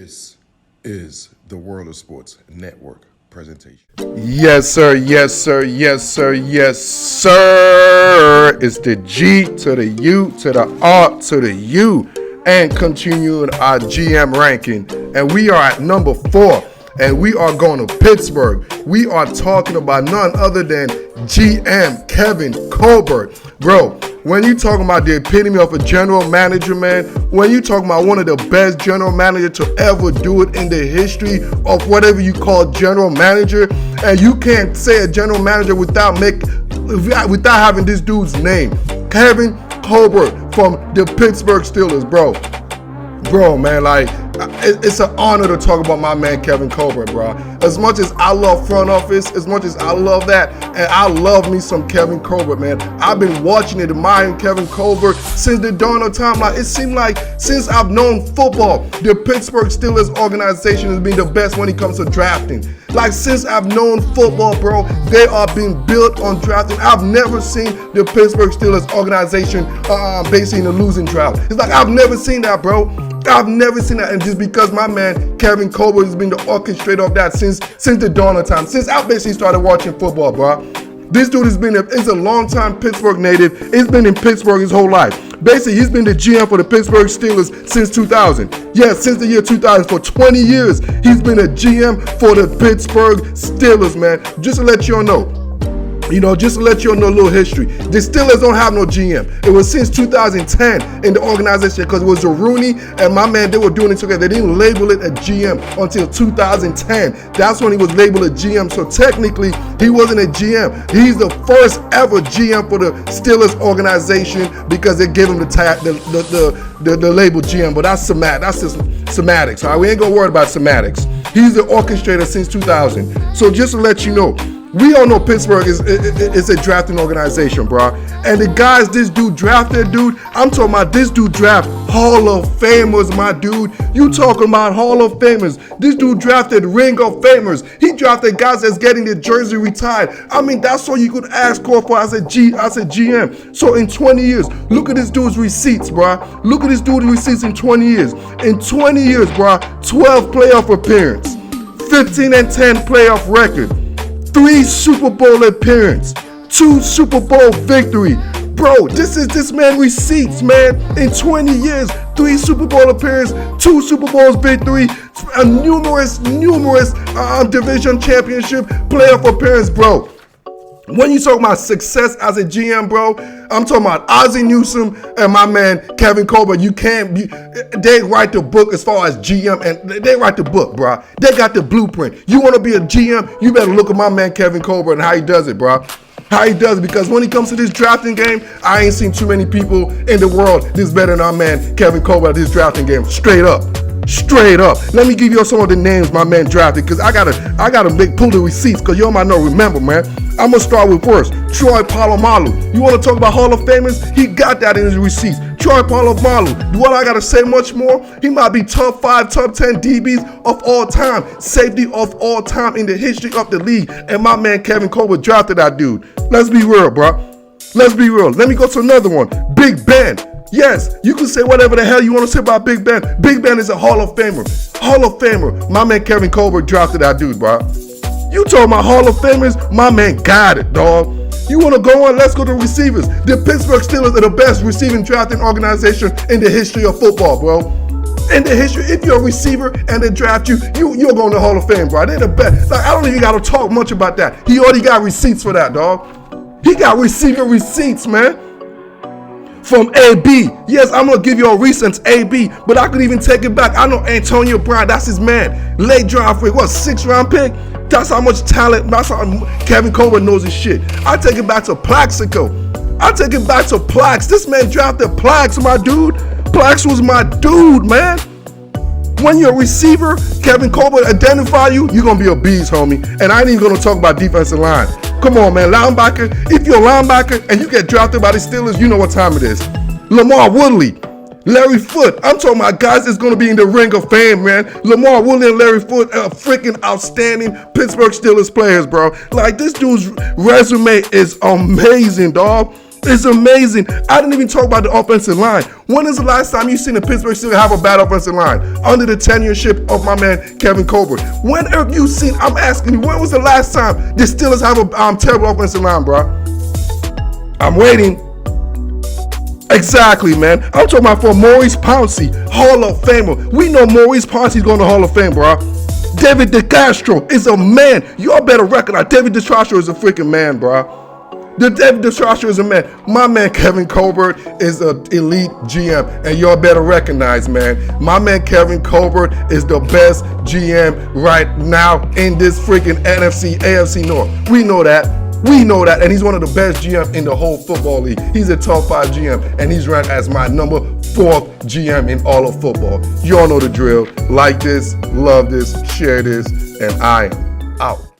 This is the World of Sports Network presentation. Yes, sir. Yes, sir. Yes, sir. Yes, sir. It's the G to the U to the R to the U, and continuing our GM ranking. And we are at number 4, and we are going to Pittsburgh. We are talking about none other than GM Kevin Colbert. Bro, when you talking about the epitome of a general manager, man, when you talking about one of the best general managers to ever do it in the history of whatever you call general manager, and you can't say a general manager without having this dude's name, Kevin Colbert from the Pittsburgh Steelers, bro. Bro, man, like, it's an honor to talk about my man Kevin Colbert, bro. As much as I love front office, as much as I love that, and I love me some Kevin Colbert, man. I've been watching and admiring Kevin Colbert since the dawn of time. Like, it seemed like since I've known football, the Pittsburgh Steelers organization has been the best when it comes to drafting. Like, since I've known football, bro, they are being built on drafting. I've never seen the Pittsburgh Steelers organization basically in a losing drought. It's like, I've never seen that, bro. I've never seen that, and just because my man Kevin Colbert has been the orchestrator of that since the dawn of time, since I basically started watching football, bro. This dude is a long-time Pittsburgh native. He's been in Pittsburgh his whole life. Basically, he's been the GM for the Pittsburgh Steelers since 2000. Yes, since the year 2000. For 20 years, he's been a GM for the Pittsburgh Steelers, man. Just to let you all know. Just to let you all know a little history. The Steelers don't have no GM. It was since 2010 in the organization because it was Rooney and my man, they were doing it together. They didn't label it a GM until 2010. That's when he was labeled a GM. So technically, he wasn't a GM. He's the first ever GM for the Steelers organization because they gave him the label GM. But that's just semantics. All right? We ain't gonna worry about semantics. He's the orchestrator since 2000. So just to let you know, we all know Pittsburgh is a drafting organization, bro. And the guys this dude drafted, dude, I'm talking about this dude draft Hall of Famers, my dude. You talking about Hall of Famers. This dude drafted Ring of Famers. He drafted guys that's getting their jersey retired. I mean, that's all you could ask for as a GM. So in 20 years, look at this dude's receipts, bro. Look at this dude's receipts in 20 years. In 20 years, bro, 12 playoff appearance, 15-10 playoff record, 3 Super Bowl appearances, 2 Super Bowl victory. Bro, this is this man receipts, man. In 20 years, 3 Super Bowl appearances, 2 Super Bowls victory, numerous division championship playoff appearance, bro. When you talk about success as a GM, bro, I'm talking about Ozzie Newsome and my man Kevin Colbert. They write the book as far as GM, and they write the book, bro. They got the blueprint. You want to be a GM, you better look at my man Kevin Colbert and how he does it, bro. How he does it, because when it comes to this drafting game, I ain't seen too many people in the world that's better than our man Kevin Colbert at this drafting game. Straight up. Let me give you some of the names my man drafted, because I gotta pull the receipts, because you all might not remember, man. I'm gonna start with first Troy Polamalu. You want to talk about Hall of Famers? He got that in his receipts. Troy Polamalu. What I gotta say much more? He might be top 5, top 10 DBs of all time, safety of all time in the history of the league. And my man Kevin Colbert drafted that dude. Let's be real, bro. Let's be real. Let me go to another one. Big Ben. Yes, you can say whatever the hell you want to say about Big Ben. Big Ben is a Hall of Famer. Hall of Famer. My man Kevin Colbert drafted that dude, bro. You talking about Hall of Famers? My man got it, dog. You want to go on? Let's go to receivers. The Pittsburgh Steelers are the best receiving drafting organization in the history of football, bro. In the history, if you're a receiver and they draft you're going to the Hall of Fame, bro. They're the best. Like, I don't even got to talk much about that. He already got receipts for that, dog. He got receiver receipts, man. From AB. Yes, I'm going to give you a recent AB, but I could even take it back. I know Antonio Brown, that's his man. Late draft pick, 6th round pick? That's how much talent, that's how Kevin Colbert knows his shit. I take it back to Plaxico. I take it back to Plax. This man drafted Plax, my dude. Plax was my dude, man. When you're a receiver, Kevin Colbert identify you, you're going to be a beast, homie. And I ain't even going to talk about defensive line. Come on, man. Linebacker. If you're a linebacker and you get drafted by the Steelers, you know what time it is. Lamar Woodley. Larry Foote. I'm talking about guys that's going to be in the Ring of Fame, man. Lamar Woodley and Larry Foote are freaking outstanding Pittsburgh Steelers players, bro. Like, this dude's resume is amazing, dog. It's amazing. I didn't even talk about the offensive line. When is the last time you seen the Pittsburgh Steelers have a bad offensive line? Under the tenureship of my man, Kevin Colbert. When have you seen, I'm asking you, when was the last time the Steelers have a terrible offensive line, bro? I'm waiting. Exactly, man. I'm talking about for Maurice Pouncey, Hall of Famer. We know Maurice Pouncey's going to Hall of Fame, bro. David DeCastro is a man. Y'all better recognize David DeCastro is a freaking man, bro. David DeCastro is a man. My man Kevin Colbert is an elite GM, and y'all better recognize, man. My man Kevin Colbert is the best GM right now in this freaking NFC, AFC North. We know that. We know that, and he's one of the best GM in the whole football league. He's a top 5 GM, and he's ranked as my number 4th GM in all of football. You all know the drill. Like this, love this, share this, and I am out.